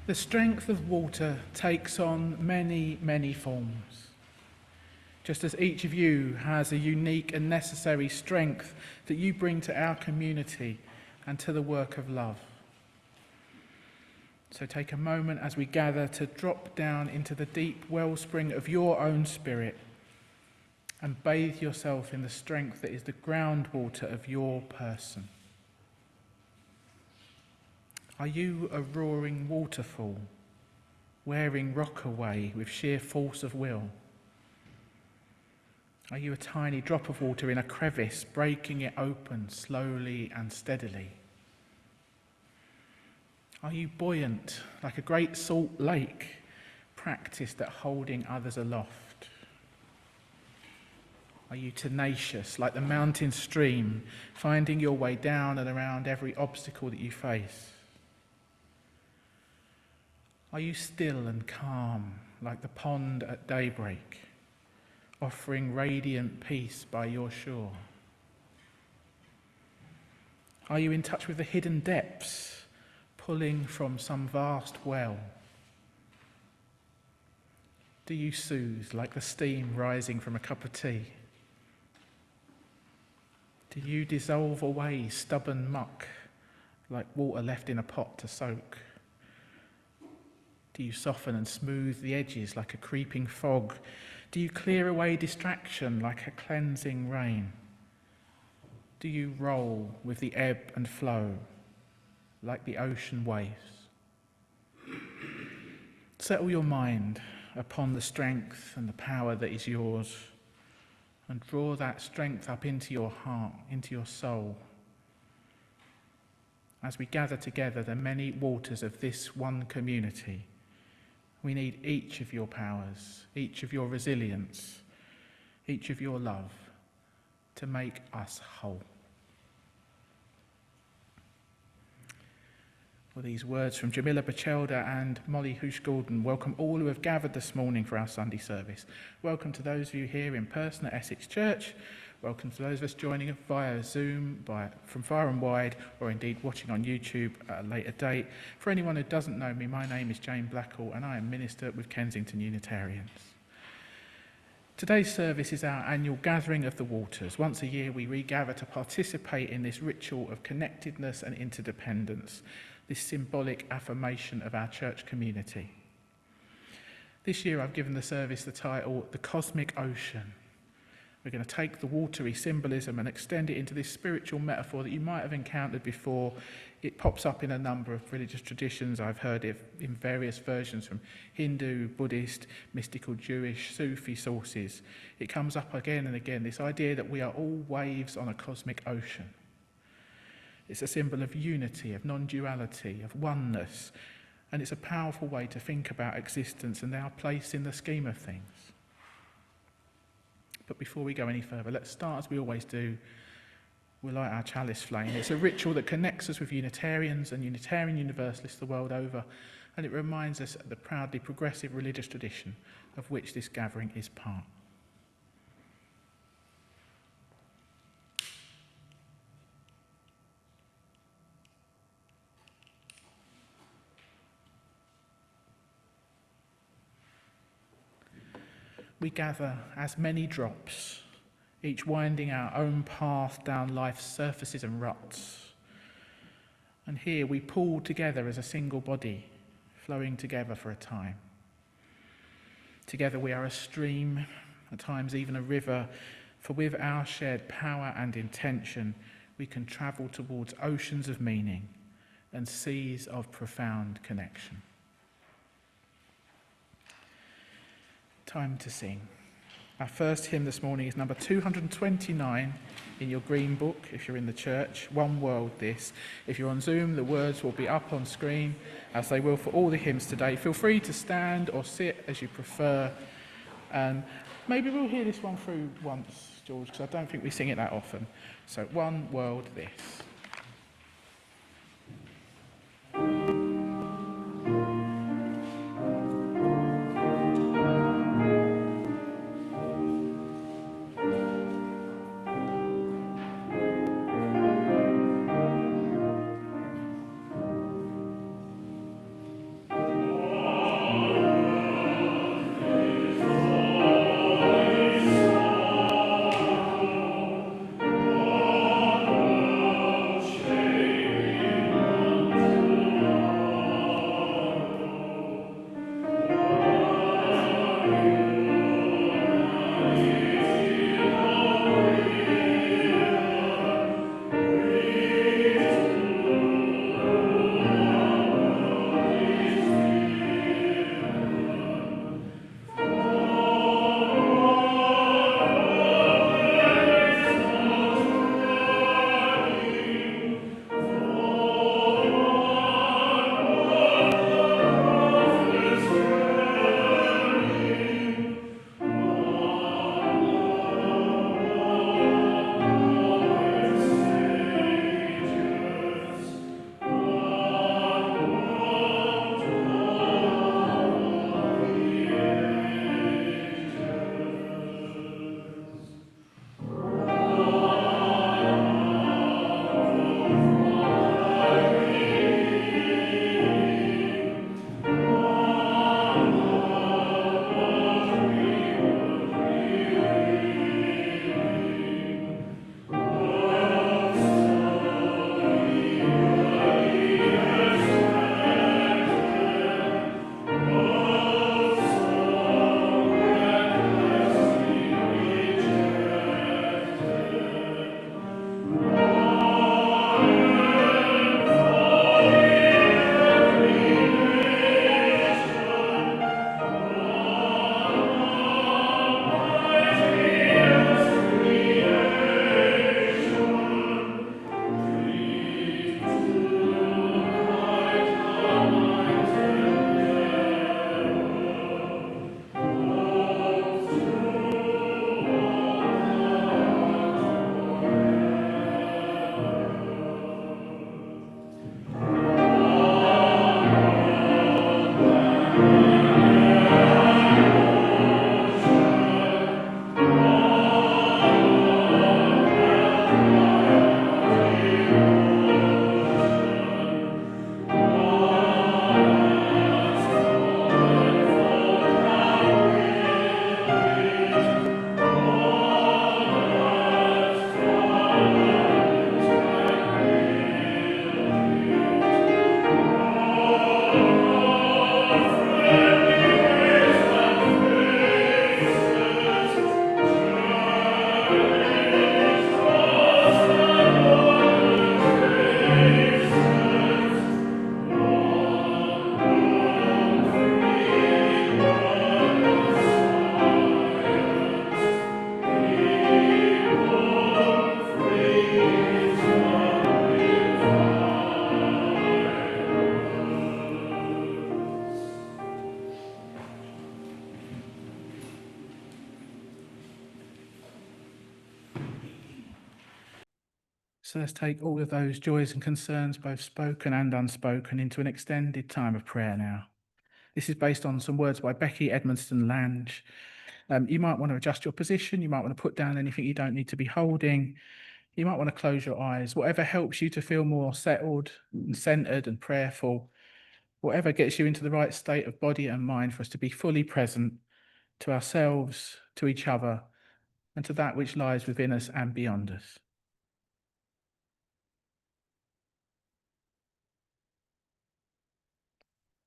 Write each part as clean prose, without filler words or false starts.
The strength of water takes on many, many forms. Just as each of you has a unique and necessary strength that you bring to our community and to the work of love. So take a moment as we gather to drop down into the deep wellspring of your own spirit and bathe yourself in the strength that is the groundwater of your person. Are you a roaring waterfall, wearing rock away with sheer force of will? Are you a tiny drop of water in a crevice, breaking it open slowly and steadily? Are you buoyant, like a great salt lake, practiced at holding others aloft? Are you tenacious, like the mountain stream, finding your way down and around every obstacle that you face? Are you still and calm, like the pond at daybreak, offering radiant peace by your shore? Are you in touch with the hidden depths, pulling from some vast well? Do you soothe like the steam rising from a cup of tea? Do you dissolve away stubborn muck like water left in a pot to soak? Do you soften and smooth the edges like a creeping fog? Do you clear away distraction like a cleansing rain? Do you roll with the ebb and flow like the ocean waves? Settle your mind upon the strength and the power that is yours, and draw that strength up into your heart, into your soul. As we gather together the many waters of this one community, we need each of your powers, each of your resilience, each of your love to make us whole. With these words from Jamila Bachelda and Molly Hoosh-Gordon, welcome all who have gathered this morning for our Sunday service. Welcome to those of you here in person at Essex Church. Welcome to those of us joining us via Zoom, from far and wide, or indeed watching on YouTube at a later date. For anyone who doesn't know me, my name is Jane Blackall and I am minister with Kensington Unitarians. Today's service is our annual gathering of the waters. Once a year we regather to participate in this ritual of connectedness and interdependence, this symbolic affirmation of our church community. This year I've given the service the title, The Cosmic Ocean. We're going to take the watery symbolism and extend it into this spiritual metaphor that you might have encountered before. It pops up in a number of religious traditions. I've heard it in various versions from Hindu, Buddhist, mystical Jewish, Sufi sources. It comes up again and again, this idea that we are all waves on a cosmic ocean. It's a symbol of unity, of non-duality, of oneness, and it's a powerful way to think about existence and our place in the scheme of things. But before we go any further, let's start as we always do. We'll light our chalice flame. It's a ritual that connects us with Unitarians and Unitarian Universalists the world over, and it reminds us of the proudly progressive religious tradition of which this gathering is part. We gather as many drops, each winding our own path down life's surfaces and ruts. And here we pull together as a single body, flowing together for a time. Together we are a stream, at times even a river, for with our shared power and intention, we can travel towards oceans of meaning and seas of profound connection. Time to sing. Our first hymn this morning is number 229 in your green book, if you're in the church, One World This. If you're on Zoom, the words will be up on screen, as they will for all the hymns today. Feel free to stand or sit as you prefer. And maybe we'll hear this one through once, George, because I don't think we sing it that often. So, One World This. So let's take all of those joys and concerns, both spoken and unspoken, into an extended time of prayer now. This is based on some words by Becky Edmonston Lange. You might want to adjust your position. You might want to put down anything you don't need to be holding. You might want to close your eyes. Whatever helps you to feel more settled and centered and prayerful, whatever gets you into the right state of body and mind for us to be fully present to ourselves, to each other, and to that which lies within us and beyond us.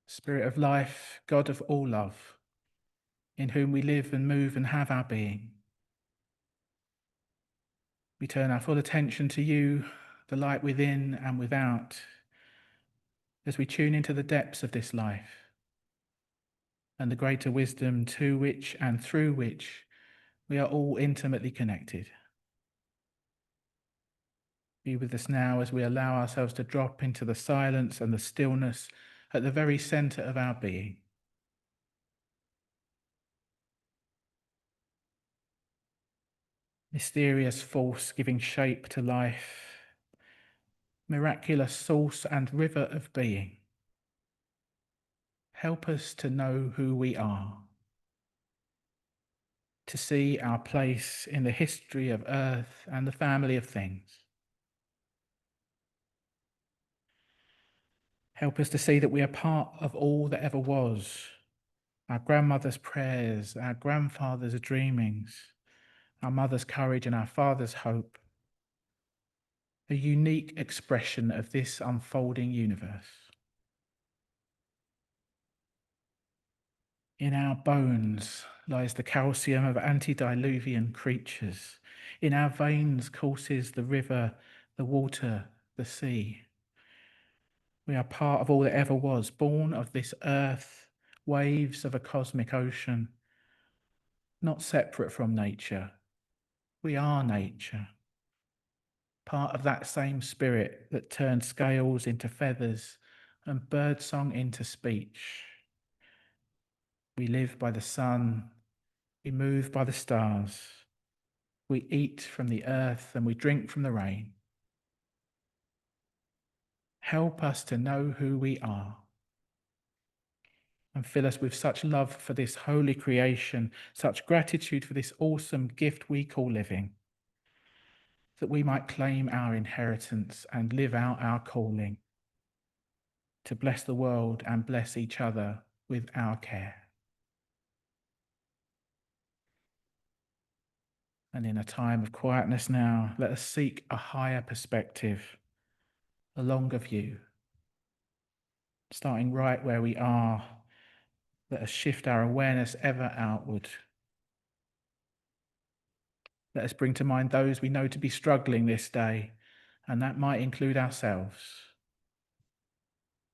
Spirit of life, God of all love, in whom we live and move and have our being, we turn our full attention to you, the light within and without, as we tune into the depths of this life and the greater wisdom to which and through which we are all intimately connected. Be with us now as we allow ourselves to drop into the silence and the stillness at the very center of our being. Mysterious force giving shape to life, miraculous source and river of being. Help us to know who we are, to see our place in the history of earth and the family of things. Help us to see that we are part of all that ever was, our grandmother's prayers, our grandfather's dreamings, our mother's courage and our father's hope, a unique expression of this unfolding universe. In our bones lies the calcium of antediluvian creatures. In our veins courses the river, the water, the sea. We are part of all that ever was, born of this earth, waves of a cosmic ocean, not separate from nature. We are nature, part of that same spirit that turned scales into feathers and birdsong into speech. We live by the sun, we move by the stars, we eat from the earth and we drink from the rain. Help us to know who we are and fill us with such love for this holy creation, such gratitude for this awesome gift we call living, that we might claim our inheritance and live out our calling to bless the world and bless each other with our care. And in a time of quietness now, let us seek a higher perspective, a longer view. Starting right where we are, let us shift our awareness ever outward. Let us bring to mind those we know to be struggling this day, and that might include ourselves.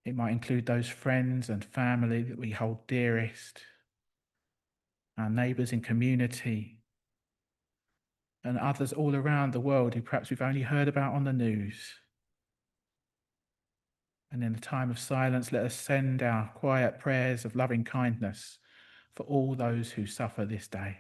It might include those friends and family that we hold dearest, our neighbours in community, and others all around the world who perhaps we've only heard about on the news. And in a time of silence, let us send our quiet prayers of loving kindness for all those who suffer this day.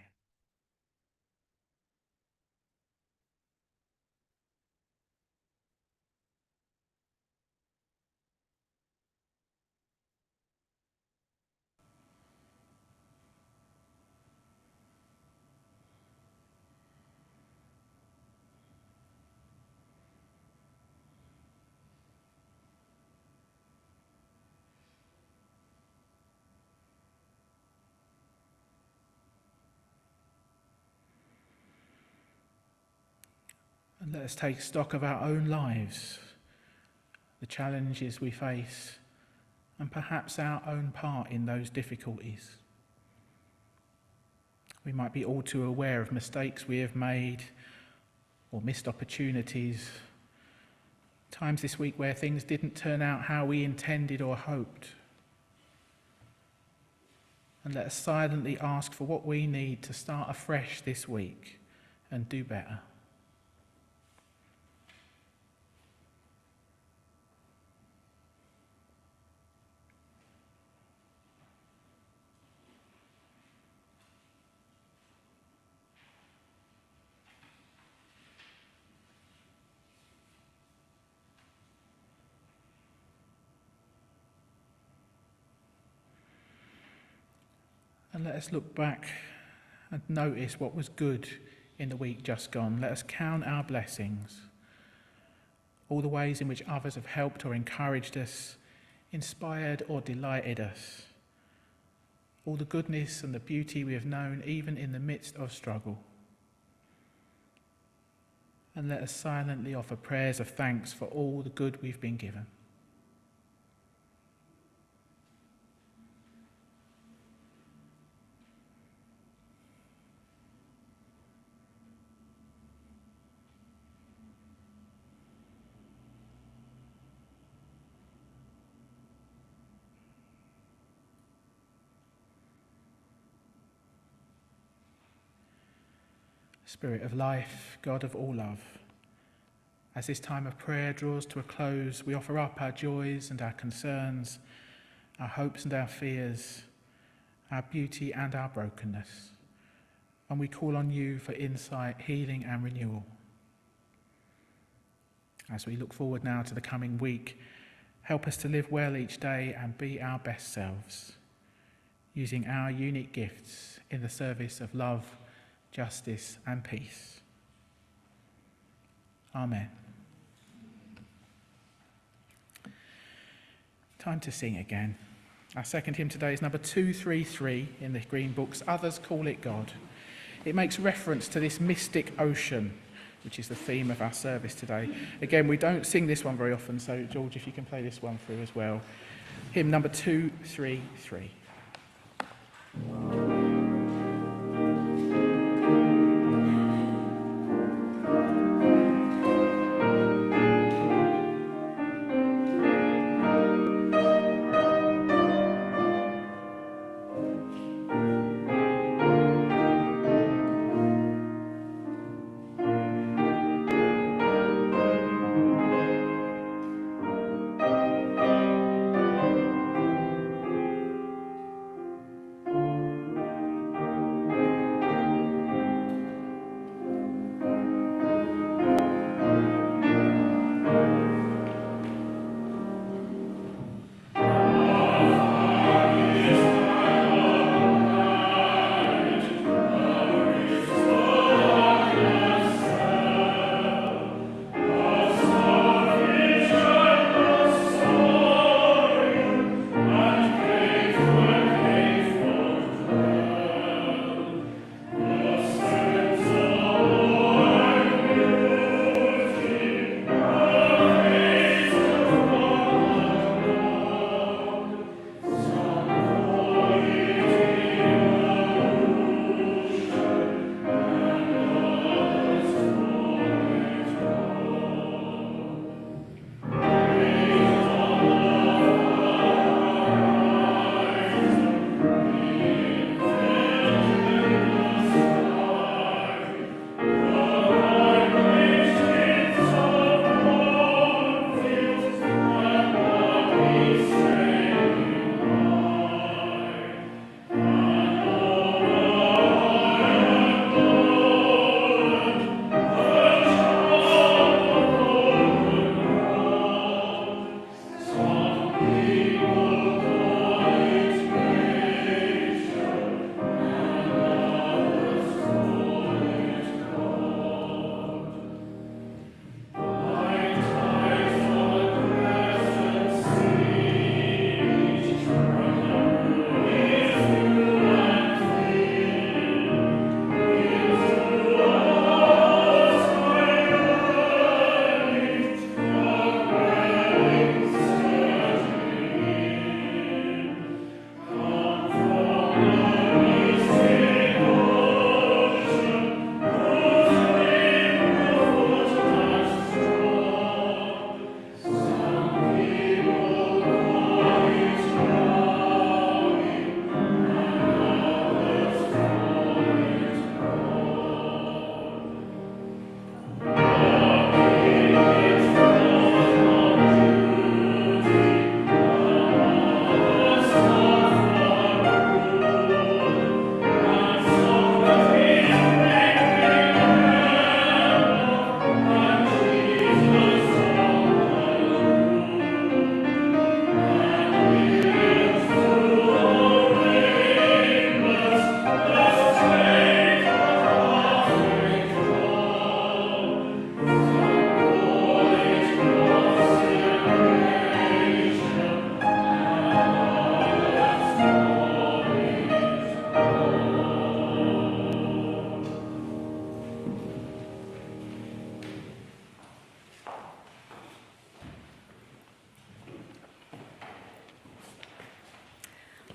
And let us take stock of our own lives, the challenges we face, and perhaps our own part in those difficulties. We might be all too aware of mistakes we have made or missed opportunities, times this week where things didn't turn out how we intended or hoped. And let us silently ask for what we need to start afresh this week and do better. And let us look back and notice what was good in the week just gone. Let us count our blessings, all the ways in which others have helped or encouraged us, inspired or delighted us, all the goodness and the beauty we have known even in the midst of struggle. And let us silently offer prayers of thanks for all the good we've been given. Spirit of life, God of all love, as this time of prayer draws to a close, we offer up our joys and our concerns, our hopes and our fears, our beauty and our brokenness, and we call on you for insight, healing and renewal. As we look forward now to the coming week, help us to live well each day and be our best selves, using our unique gifts in the service of love, justice and peace. Amen. Time to sing again. Our second hymn today is number 233 in the Green Books, Others Call It God. It makes reference to this mystic ocean, which is the theme of our service today. Again, we don't sing this one very often, so George, if you can play this one through as well. Hymn number 233.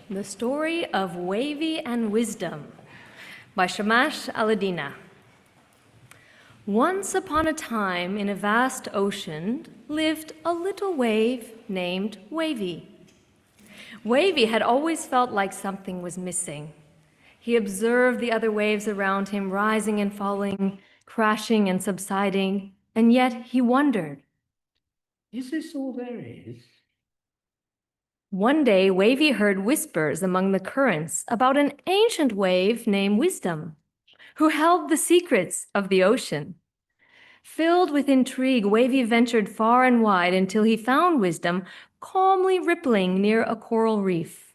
The Story of Wavy and Wisdom by Shamash Aladina. Once upon a time in a vast ocean lived a little wave named Wavy. Wavy had always felt like something was missing. He observed the other waves around him rising and falling, crashing and subsiding, and yet he wondered, is this all there is? One day, Wavy heard whispers among the currents about an ancient wave named Wisdom, who held the secrets of the ocean. Filled with intrigue, Wavy ventured far and wide until he found Wisdom calmly rippling near a coral reef.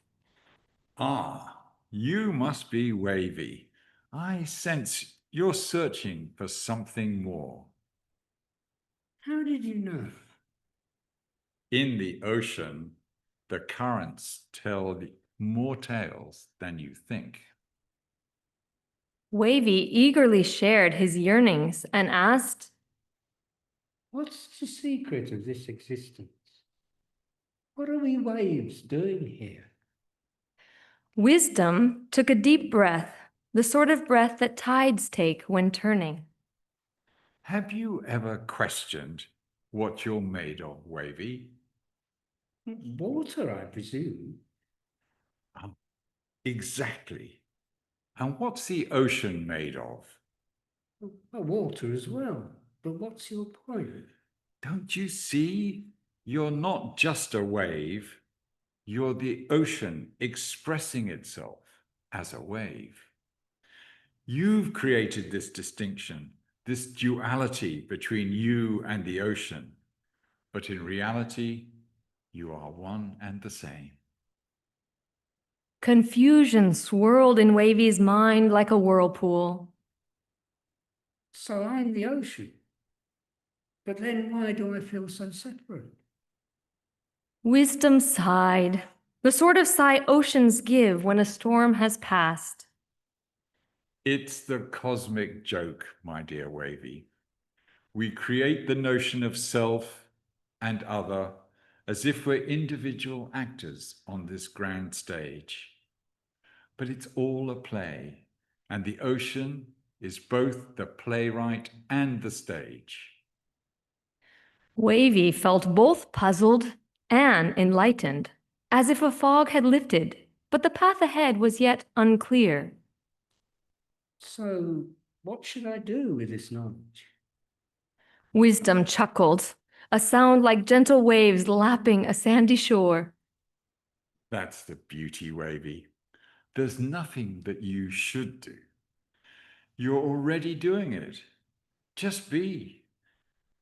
Ah, you must be Wavy. I sense you're searching for something more. How did you know? In the ocean, the currents tell more tales than you think. Wavy eagerly shared his yearnings and asked, What's the secret of this existence? What are we waves doing here? Wisdom took a deep breath, the sort of breath that tides take when turning. Have you ever questioned what you're made of, Wavy? Water, I presume. Exactly. And what's the ocean made of? Water as well. But what's your point? Don't you see? You're not just a wave. You're the ocean expressing itself as a wave. You've created this distinction, this duality between you and the ocean. But in reality, you are one and the same. Confusion swirled in Wavy's mind like a whirlpool. So I'm the ocean. But then why do I feel so separate? Wisdom sighed, the sort of sigh oceans give when a storm has passed. It's the cosmic joke, my dear Wavy. We create the notion of self and other as if we're individual actors on this grand stage. But it's all a play, and the ocean is both the playwright and the stage. Wavy felt both puzzled and enlightened, as if a fog had lifted, but the path ahead was yet unclear. So what should I do with this knowledge? Wisdom chuckled, a sound like gentle waves lapping a sandy shore. That's the beauty, Wavy. There's nothing that you should do. You're already doing it. Just be.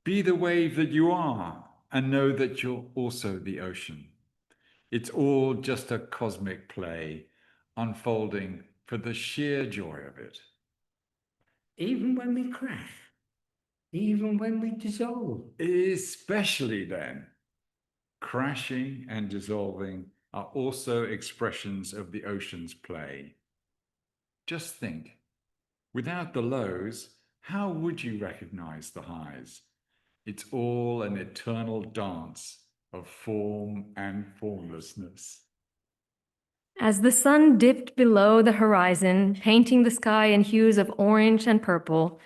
Be the wave that you are, and know that you're also the ocean. It's all just a cosmic play, unfolding for the sheer joy of it. Even when we crash? Even when we dissolve? Especially then. Crashing and dissolving are also expressions of the ocean's play. Just think, without the lows, how would you recognize the highs? It's all an eternal dance of form and formlessness. As the sun dipped below the horizon, painting the sky in hues of orange and purple,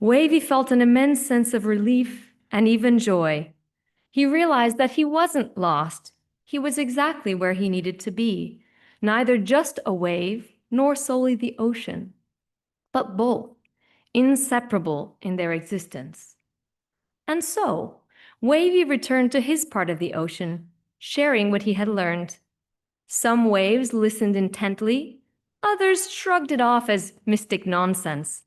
Wavy felt an immense sense of relief and even joy. He realized that he wasn't lost. He was exactly where he needed to be, neither just a wave nor solely the ocean, but both, inseparable in their existence. And so, Wavy returned to his part of the ocean, sharing what he had learned. Some waves listened intently, others shrugged it off as mystic nonsense.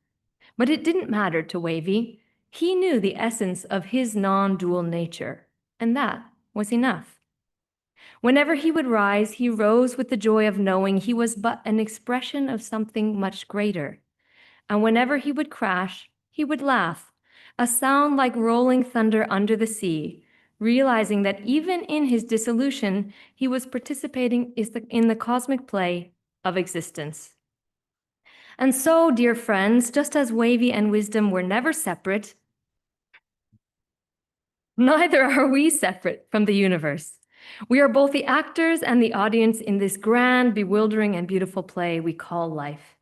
But it didn't matter to Wavy. He knew the essence of his non-dual nature, and that was enough. Whenever he would rise, he rose with the joy of knowing he was but an expression of something much greater. And whenever he would crash, he would laugh, a sound like rolling thunder under the sea, realizing that even in his dissolution, he was participating in the cosmic play of existence. And so, dear friends, just as Wavy and Wisdom were never separate, neither are we separate from the universe. We are both the actors and the audience in this grand, bewildering, and beautiful play we call life.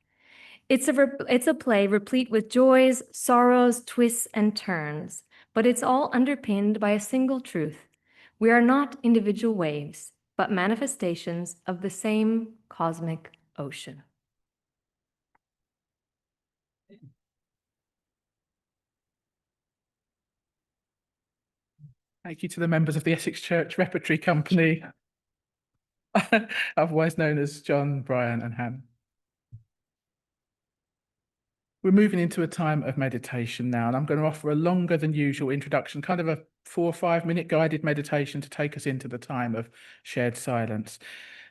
It's a play replete with joys, sorrows, twists, and turns, but it's all underpinned by a single truth. We are not individual waves, but manifestations of the same cosmic ocean. Thank you to the members of the Essex Church Repertory Company, otherwise known as John, Brian, and Han. We're moving into a time of meditation now, and I'm going to offer a longer than usual introduction, kind of a 4 or 5 minute guided meditation to take us into the time of shared silence.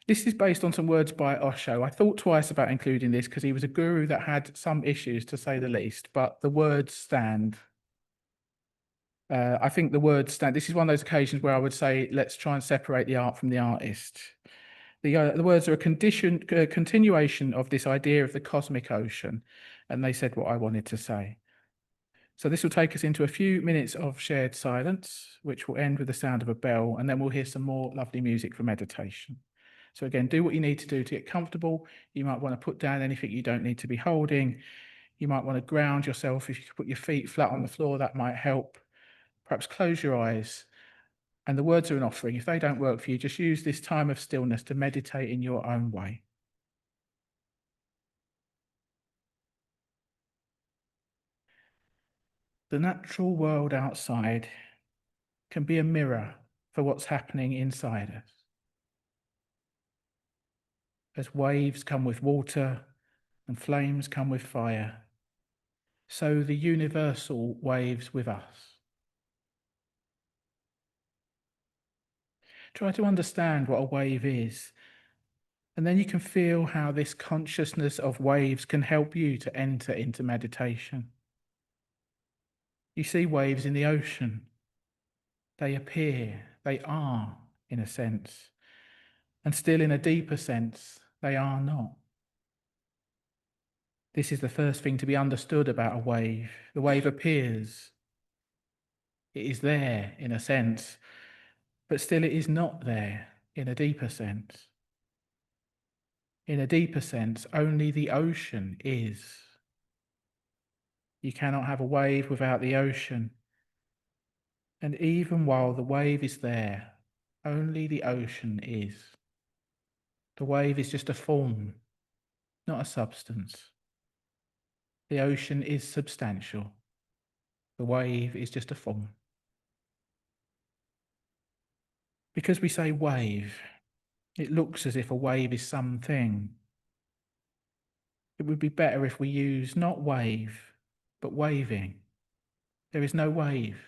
This is based on some words by Osho. I thought twice about including this because he was a guru that had some issues, to say the least, but the words stand. I think the words stand. This is one of those occasions where I would say, let's try and separate the art from the artist. The words are a continuation of this idea of the cosmic ocean, and they said what I wanted to say. So this will take us into a few minutes of shared silence, which will end with the sound of a bell, and then we'll hear some more lovely music for meditation. So again, do what you need to do to get comfortable. You might want to put down anything you don't need to be holding. You might want to ground yourself. If you could put your feet flat on the floor, that might help. Perhaps close your eyes. And the words are an offering. If they don't work for you, just use this time of stillness to meditate in your own way. The natural world outside can be a mirror for what's happening inside us. As waves come with water and flames come with fire, so the universal waves with us. Try to understand what a wave is, and then you can feel how this consciousness of waves can help you to enter into meditation. You see waves in the ocean. They appear, they are, in a sense, and still in a deeper sense, they are not. This is the first thing to be understood about a wave. The wave appears. It is there, in a sense, but still it is not there, in a deeper sense. In a deeper sense, only the ocean is. You cannot have a wave without the ocean. And even while the wave is there, only the ocean is. The wave is just a form, not a substance. The ocean is substantial. The wave is just a form. Because we say wave, it looks as if a wave is something. It would be better if we use not wave, but waving. There is no wave,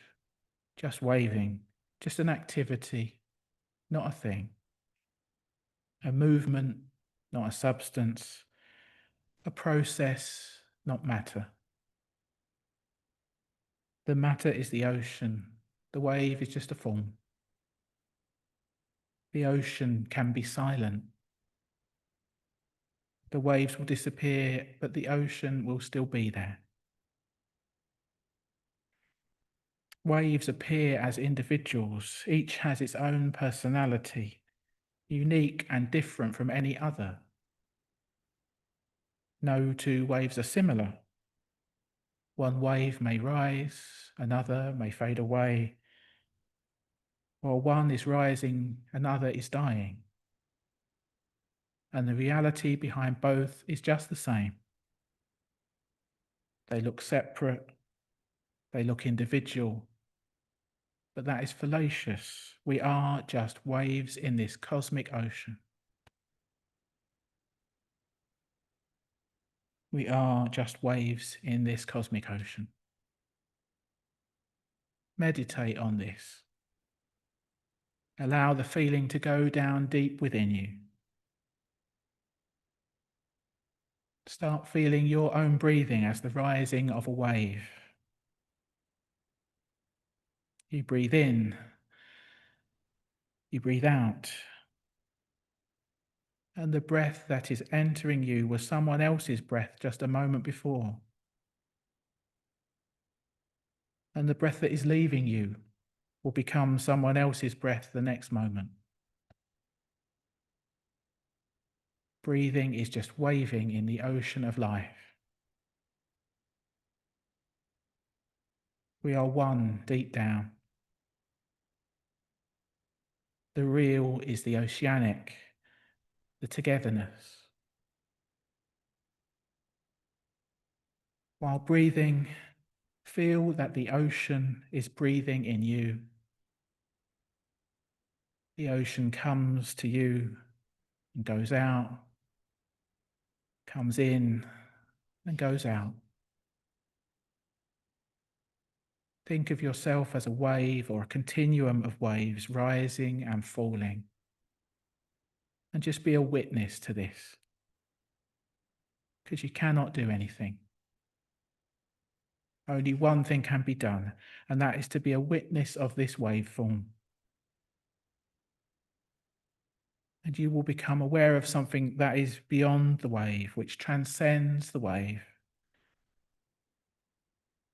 just waving, just an activity, not a thing. A movement, not a substance. A process, not matter. The matter is the ocean. The wave is just a form. The ocean can be silent. The waves will disappear, but the ocean will still be there. Waves appear as individuals. Each has its own personality, unique and different from any other. No two waves are similar. One wave may rise, another may fade away. While one is rising, another is dying. And the reality behind both is just the same. They look separate, they look individual, but that is fallacious. We are just waves in this cosmic ocean. We are just waves in this cosmic ocean. Meditate on this. Allow the feeling to go down deep within you. Start feeling your own breathing as the rising of a wave. You breathe in, you breathe out, and the breath that is entering you was someone else's breath just a moment before. And the breath that is leaving you will become someone else's breath the next moment. Breathing is just waving in the ocean of life. We are one deep down. The real is the oceanic, the togetherness. While breathing, feel that the ocean is breathing in you. The ocean comes to you and goes out, comes in and goes out. Think of yourself as a wave or a continuum of waves rising and falling. And just be a witness to this, because you cannot do anything. Only one thing can be done, and that is to be a witness of this waveform. And you will become aware of something that is beyond the wave, which transcends the wave,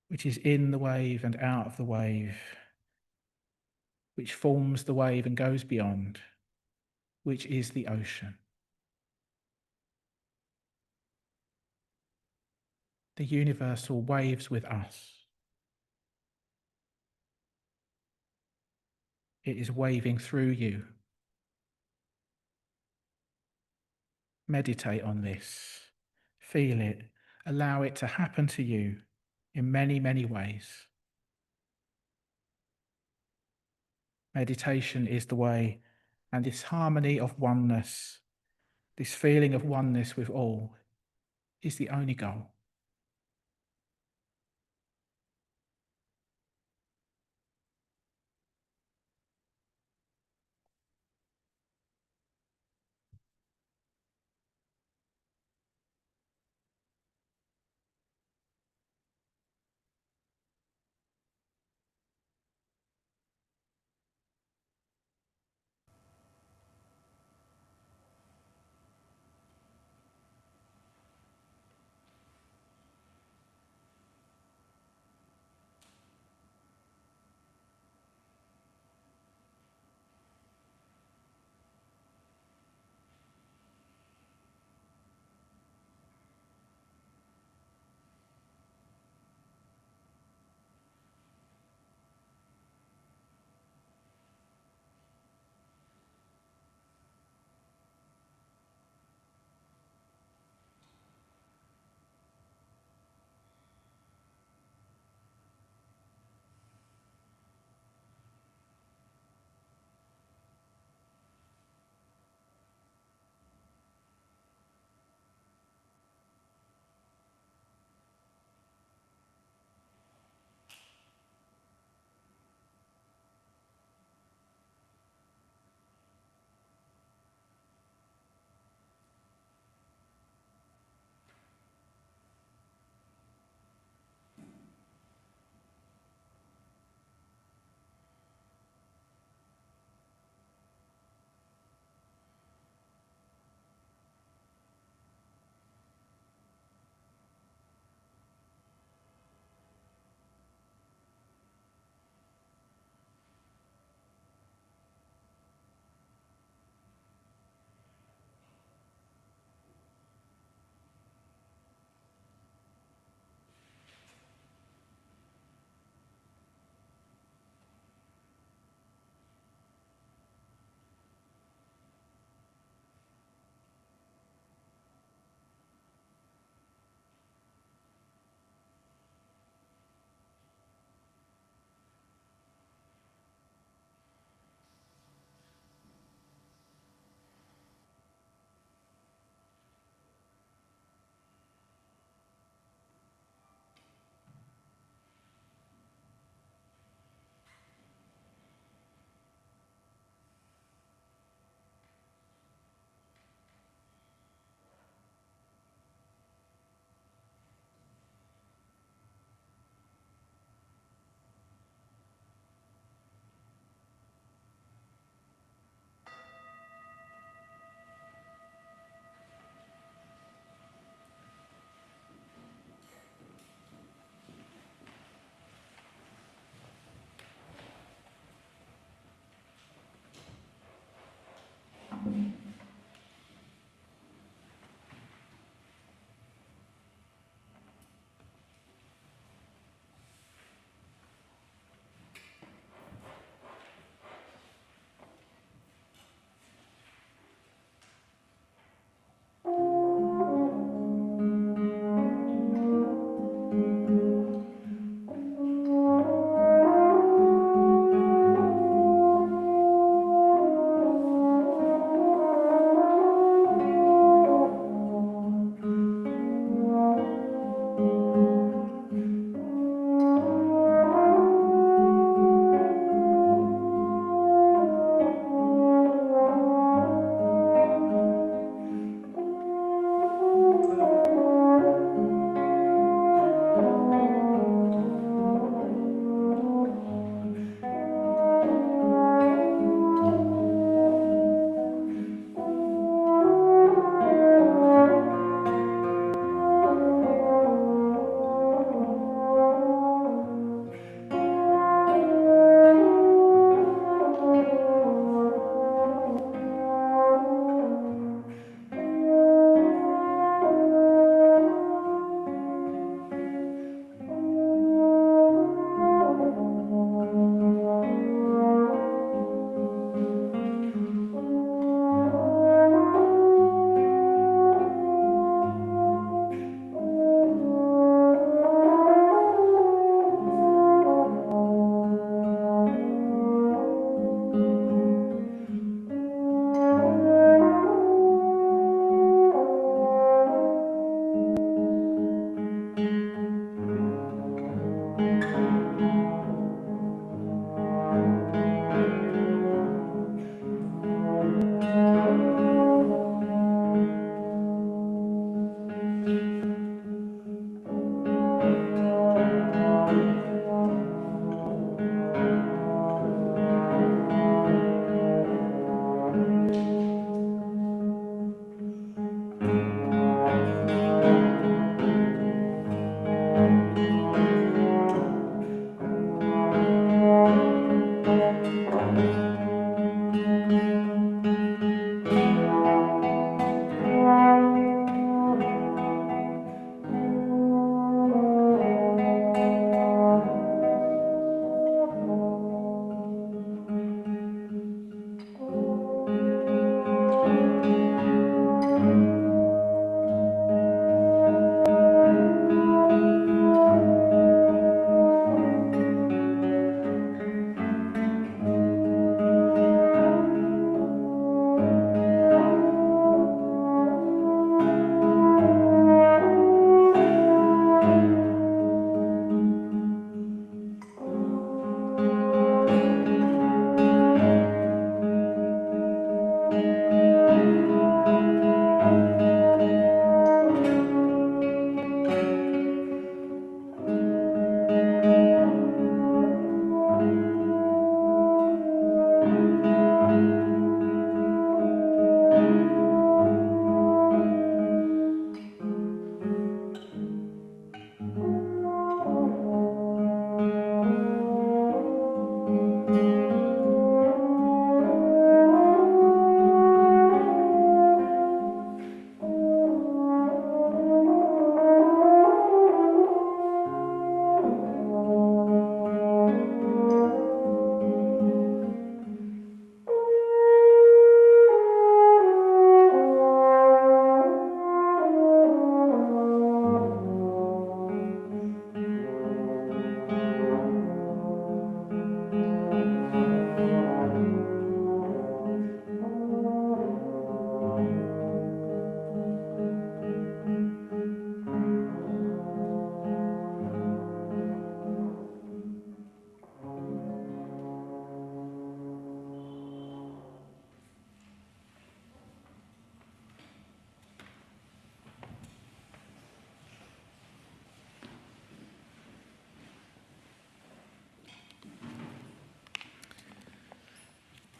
which is in the wave and out of the wave, which forms the wave and goes beyond, which is the ocean. The universal waves with us. It is waving through you. Meditate on this. Feel it. Allow it to happen to you in many, many ways. Meditation is the way, and this harmony of oneness, this feeling of oneness with all, is the only goal.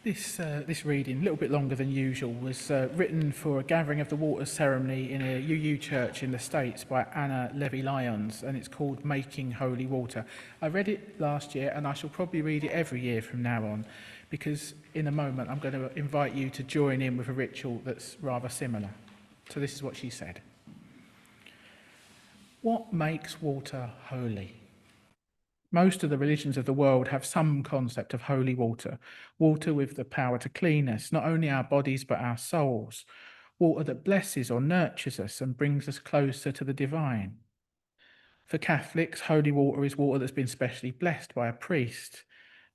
This reading, a little bit longer than usual, was written for a gathering of the waters ceremony in a UU church in the States by Anna Levy-Lyons, and it's called Making Holy Water. I read it last year, and I shall probably read it every year from now on, because in a moment I'm going to invite you to join in with a ritual that's rather similar. So this is what she said. What makes water holy? Most of the religions of the world have some concept of holy water, water with the power to clean us, not only our bodies but our souls, water that blesses or nurtures us and brings us closer to the divine. For Catholics, holy water is water that's been specially blessed by a priest.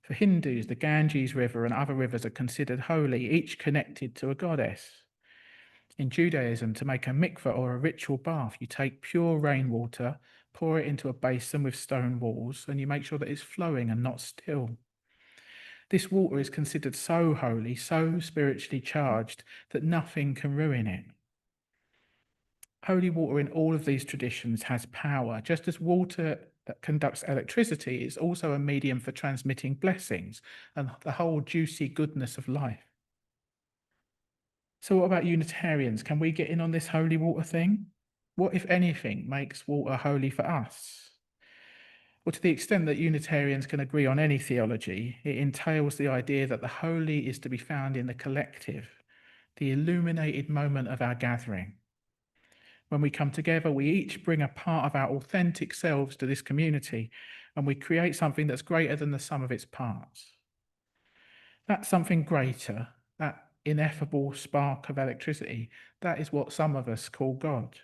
For Hindus, the Ganges River and other rivers are considered holy, each connected to a goddess. In Judaism, to make a mikveh or a ritual bath, you take pure rainwater, pour it into a basin with stone walls, and you make sure that it's flowing and not still. This water is considered so holy, so spiritually charged, that nothing can ruin it. Holy water in all of these traditions has power. Just as water that conducts electricity is also a medium for transmitting blessings and the whole juicy goodness of life. So what about Unitarians? Can we get in on this holy water thing? What, if anything, makes water holy for us? Well, to the extent that Unitarians can agree on any theology, it entails the idea that the holy is to be found in the collective, the illuminated moment of our gathering. When we come together, we each bring a part of our authentic selves to this community, and we create something that's greater than the sum of its parts. That something greater, that ineffable spark of electricity, that is what some of us call God.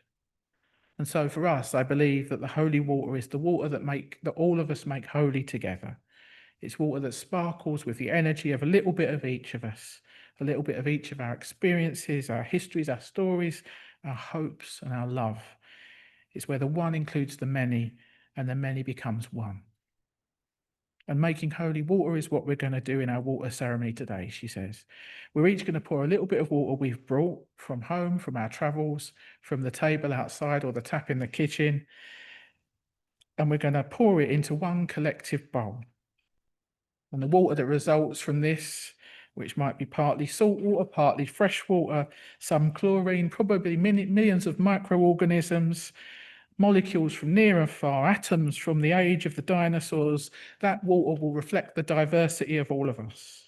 And so for us, I believe that the holy water is the water that all of us make holy together. It's water that sparkles with the energy of a little bit of each of us, a little bit of each of our experiences, our histories, our stories, our hopes, and our love. It's where the one includes the many, and the many becomes one. And making holy water is what we're going to do in our water ceremony today, she says. We're each going to pour a little bit of water we've brought from home, from our travels, from the table outside or the tap in the kitchen, and we're going to pour it into one collective bowl. And the water that results from this, which might be partly salt water, partly fresh water, some chlorine, probably millions of microorganisms, molecules from near and far, atoms from the age of the dinosaurs, that water will reflect the diversity of all of us.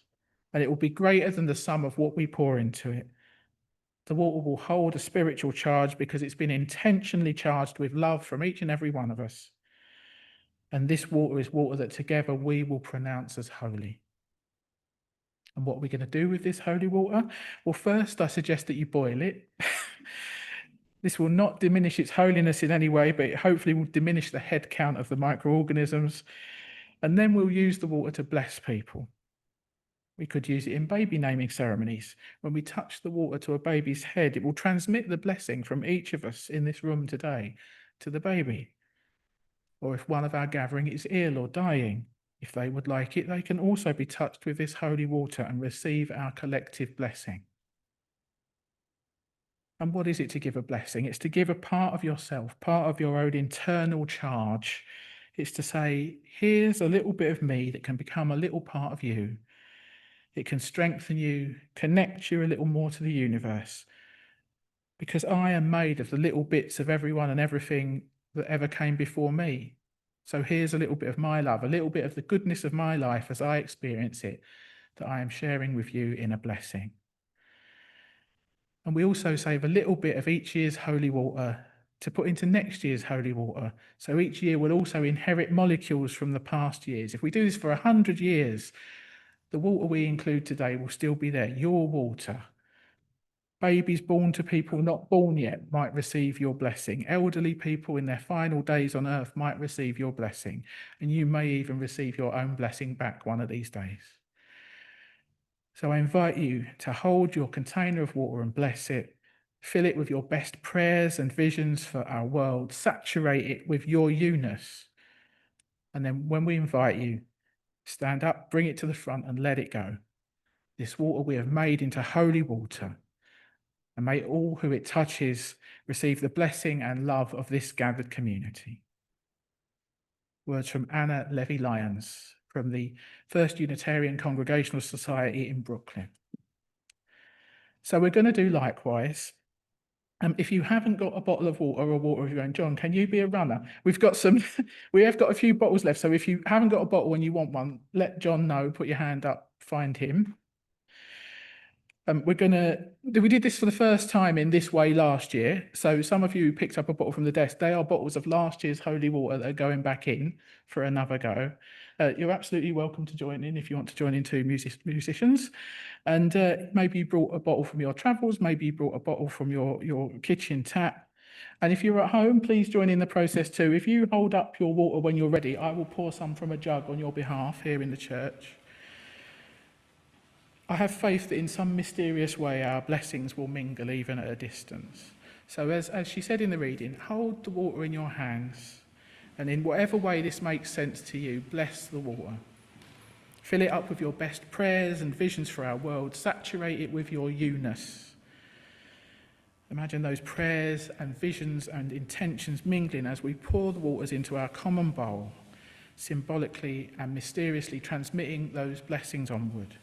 And it will be greater than the sum of what we pour into it. The water will hold a spiritual charge because it's been intentionally charged with love from each and every one of us. And this water is water that together we will pronounce as holy. And what are we going to do with this holy water? Well, first, I suggest that you boil it. This will not diminish its holiness in any way, but it hopefully will diminish the head count of the microorganisms. And then we'll use the water to bless people. We could use it in baby naming ceremonies. When we touch the water to a baby's head, it will transmit the blessing from each of us in this room today to the baby. Or if one of our gathering is ill or dying, if they would like it, they can also be touched with this holy water and receive our collective blessing. And what is it to give a blessing? It's to give a part of yourself, part of your own internal charge. It's to say, here's a little bit of me that can become a little part of you. It can strengthen you, connect you a little more to the universe. Because I am made of the little bits of everyone and everything that ever came before me. So here's a little bit of my love, a little bit of the goodness of my life as I experience it, that I am sharing with you in a blessing. And we also save a little bit of each year's holy water to put into next year's holy water. So each year will also inherit molecules from the past years. If we do this for 100 years, the water we include today will still be there, your water. Babies born to people not born yet might receive your blessing. Elderly people in their final days on earth might receive your blessing. And you may even receive your own blessing back one of these days. So I invite you to hold your container of water and bless it. Fill it with your best prayers and visions for our world. Saturate it with your you-ness. And then when we invite you, stand up, bring it to the front and let it go. This water we have made into holy water. And may all who it touches receive the blessing and love of this gathered community. Words from Anna Levy-Lyons from the First Unitarian Congregational Society in Brooklyn. So we're going to do likewise. If you haven't got a bottle of water or water of your own, John, can you be a runner? We have got a few bottles left. So if you haven't got a bottle and you want one, let John know, put your hand up, find him. We did this for the first time in this way last year. So some of you picked up a bottle from the desk. They are bottles of last year's holy water that are going back in for another go. You're absolutely welcome to join in if you want to join in too, musicians. And maybe you brought a bottle from your travels, maybe you brought a bottle from your kitchen tap. And if you're at home, please join in the process too. If you hold up your water when you're ready, I will pour some from a jug on your behalf here in the church. I have faith that in some mysterious way our blessings will mingle even at a distance. So as she said in the reading, hold the water in your hands, and in whatever way this makes sense to you, bless the water. Fill it up with your best prayers and visions for our world. Saturate it with your you-ness. Imagine those prayers and visions and intentions mingling as we pour the waters into our common bowl, symbolically and mysteriously transmitting those blessings onward.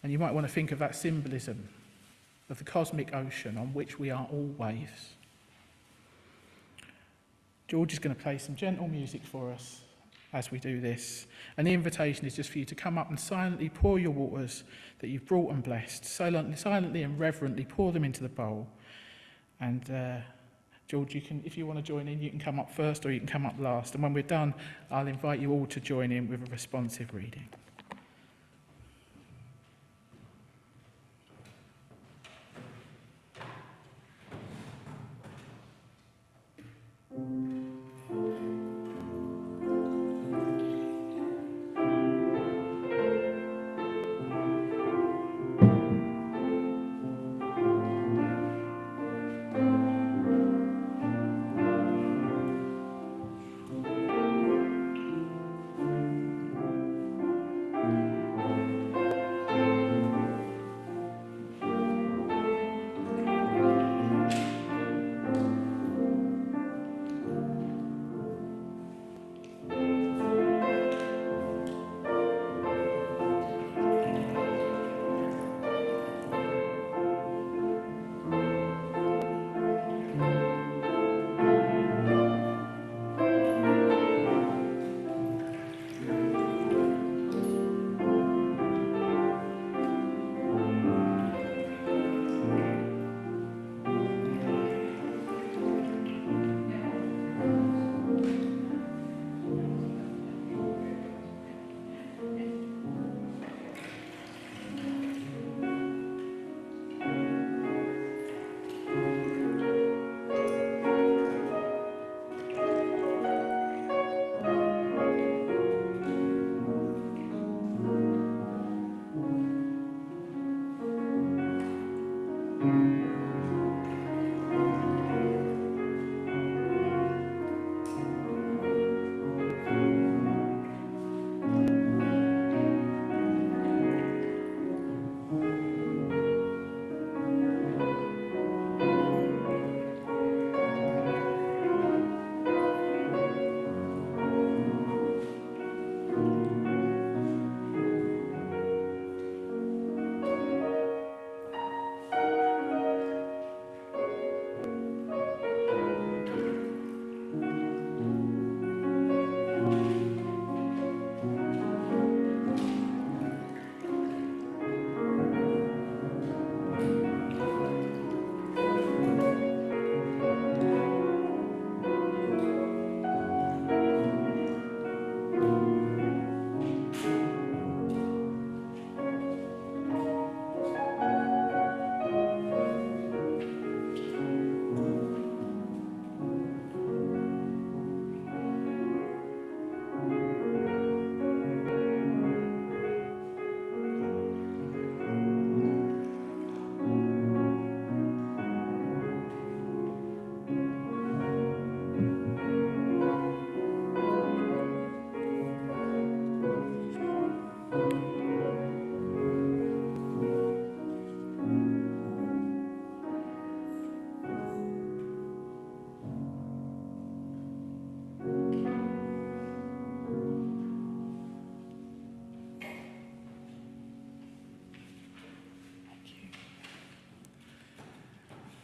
And you might want to think of that symbolism of the cosmic ocean on which we are all waves. George is going to play some gentle music for us as we do this. And the invitation is just for you to come up and silently pour your waters that you've brought and blessed. Silently and reverently pour them into the bowl. And George, you can, if you want to join in, you can come up first or you can come up last. And when we're done, I'll invite you all to join in with a responsive reading.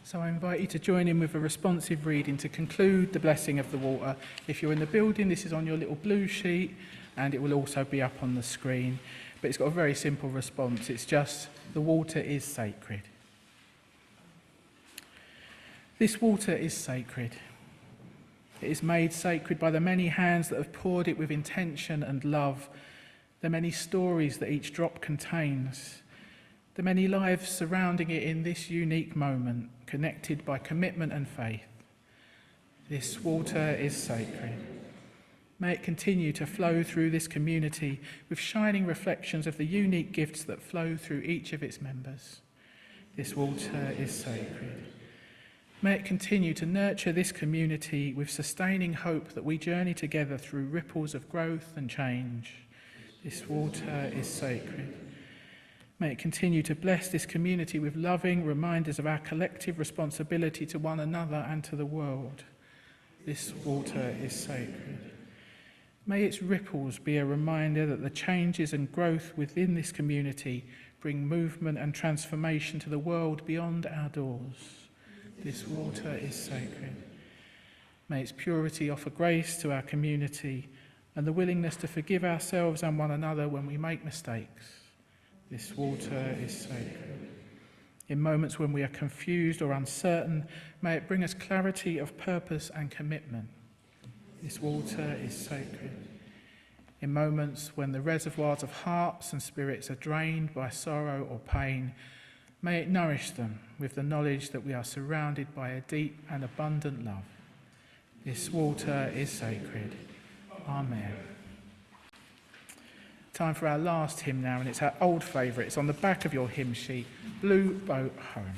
So I invite you to join in with a responsive reading to conclude the blessing of the water. If you're in the building, this is on your little blue sheet, and it will also be up on the screen. But it's got a very simple response. It's just, the water is sacred. This water is sacred. It is made sacred by the many hands that have poured it with intention and love, the many stories that each drop contains, the many lives surrounding it in this unique moment, connected by commitment and faith. This water is sacred. May it continue to flow through this community with shining reflections of the unique gifts that flow through each of its members. This water is sacred. May it continue to nurture this community with sustaining hope that we journey together through ripples of growth and change. This water is sacred. May it continue to bless this community with loving reminders of our collective responsibility to one another and to the world. This water is sacred. May its ripples be a reminder that the changes and growth within this community bring movement and transformation to the world beyond our doors. This water is sacred. May its purity offer grace to our community and the willingness to forgive ourselves and one another when we make mistakes. This water is sacred. In moments when we are confused or uncertain, may it bring us clarity of purpose and commitment. This water is sacred. In moments when the reservoirs of hearts and spirits are drained by sorrow or pain, may it nourish them with the knowledge that we are surrounded by a deep and abundant love. This water is sacred. Amen. Time for our last hymn now, and it's our old favourite. It's on the back of your hymn sheet, Blue Boat Home.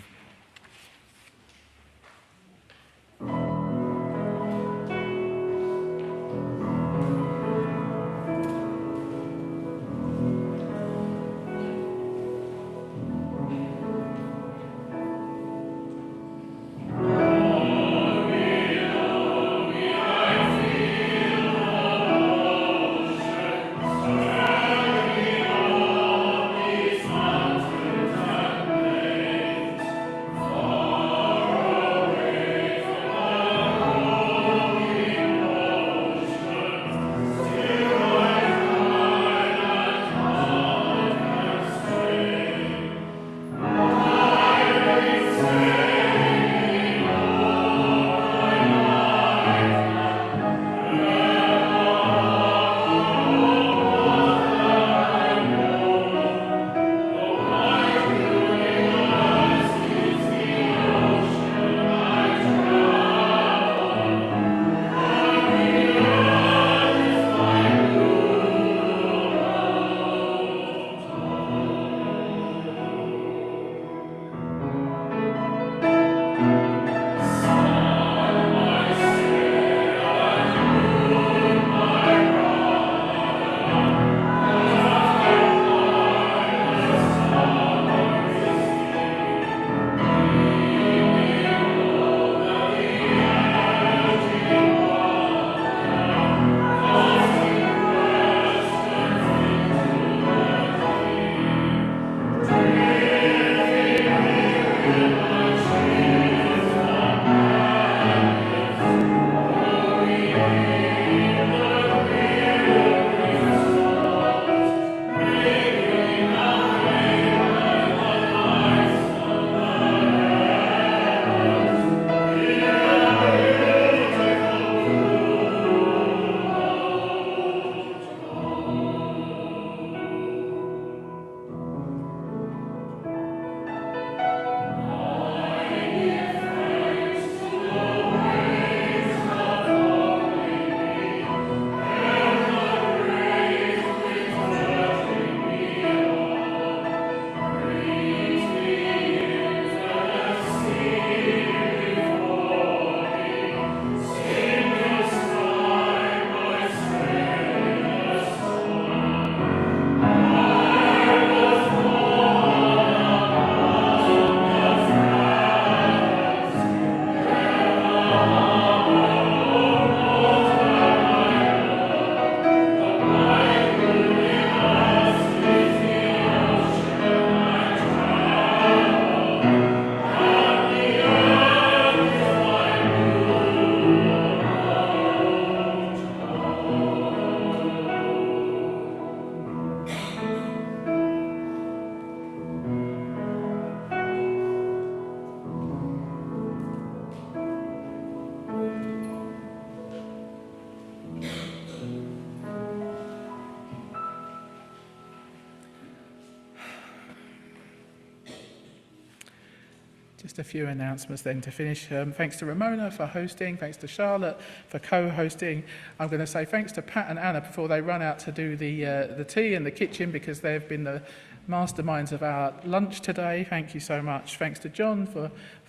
Just a few announcements then to finish. Thanks to Ramona for hosting. Thanks to Charlotte for co-hosting. I'm going to say thanks to Pat and Anna before they run out to do the tea in the kitchen, because they've been the masterminds of our lunch today. Thank you so much. Thanks to John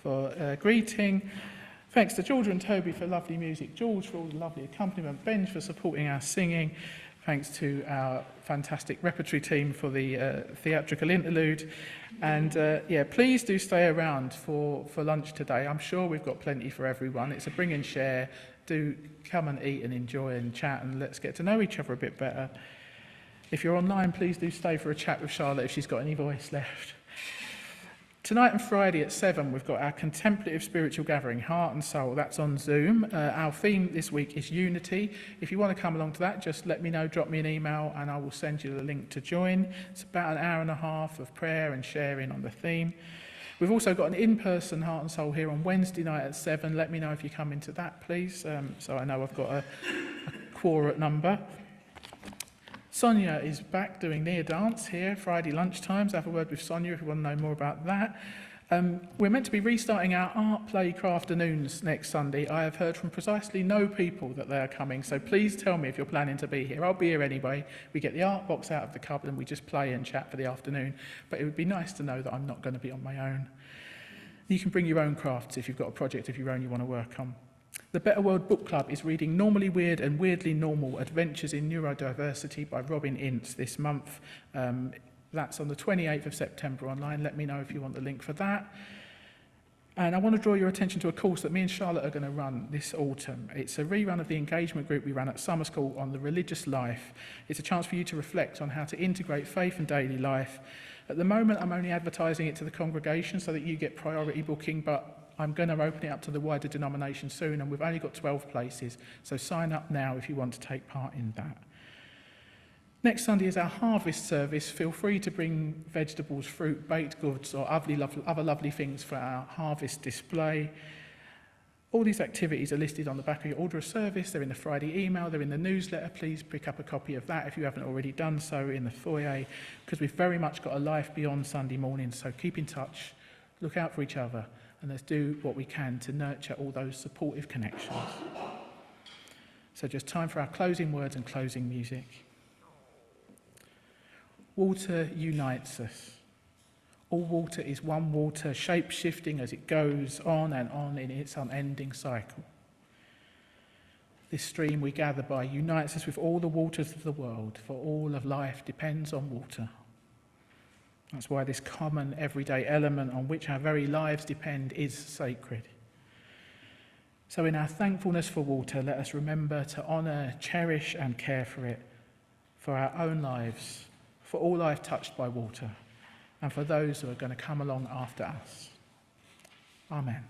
for greeting. Thanks to Georgia and Toby for lovely music. George for all the lovely accompaniment. Ben for supporting our singing. Thanks to our fantastic repertory team for the theatrical interlude. And please do stay around for lunch today. I'm sure we've got plenty for everyone. It's a bring and share. Do come and eat and enjoy and chat, and let's get to know each other a bit better. If you're online, please do stay for a chat with Charlotte if she's got any voice left. Tonight and Friday at 7, we've got our contemplative spiritual gathering, Heart and Soul. That's on Zoom. Our theme this week is unity. If you want to come along to that, just let me know, drop me an email, and I will send you the link to join. It's about an hour and a half of prayer and sharing on the theme. We've also got an in-person Heart and Soul here on Wednesday night at 7. Let me know if you come into that, please, so I know I've got a quorate number. Sonia is back doing near dance here, Friday lunchtimes. Have a word with Sonia if you want to know more about that. We're meant to be restarting our art play afternoons next Sunday. I have heard from precisely no people that they are coming, so please tell me if you're planning to be here. I'll be here anyway. We get the art box out of the cupboard and we just play and chat for the afternoon. But it would be nice to know that I'm not going to be on my own. You can bring your own crafts if you've got a project of your own you want to work on. The Better World Book Club is reading Normally Weird and Weirdly Normal Adventures in Neurodiversity by Robin Ince this month. That's on the 28th of September online. Let me know if you want the link for that. And I want to draw your attention to a course that me and Charlotte are going to run this autumn. It's a rerun of the engagement group we ran at summer school on the religious life. It's a chance for you to reflect on how to integrate faith and daily life. At the moment, I'm only advertising it to the congregation so that you get priority booking, but I'm going to open it up to the wider denomination soon, and we've only got 12 places, so sign up now if you want to take part in that. Next Sunday is our harvest service. Feel free to bring vegetables, fruit, baked goods, or other lovely things for our harvest display. All these activities are listed on the back of your order of service. They're in the Friday email, they're in the newsletter. Please pick up a copy of that if you haven't already done so in the foyer, because we've very much got a life beyond Sunday morning, so keep in touch, look out for each other, and let's do what we can to nurture all those supportive connections. So just time for our closing words and closing music. Water unites us. All water is one water, shape-shifting as it goes on and on in its unending cycle. This stream we gather by unites us with all the waters of the world, for all of life depends on water. That's why this common everyday element on which our very lives depend is sacred. So in our thankfulness for water, let us remember to honour, cherish and care for it, for our own lives, for all life touched by water, and for those who are going to come along after us. Amen.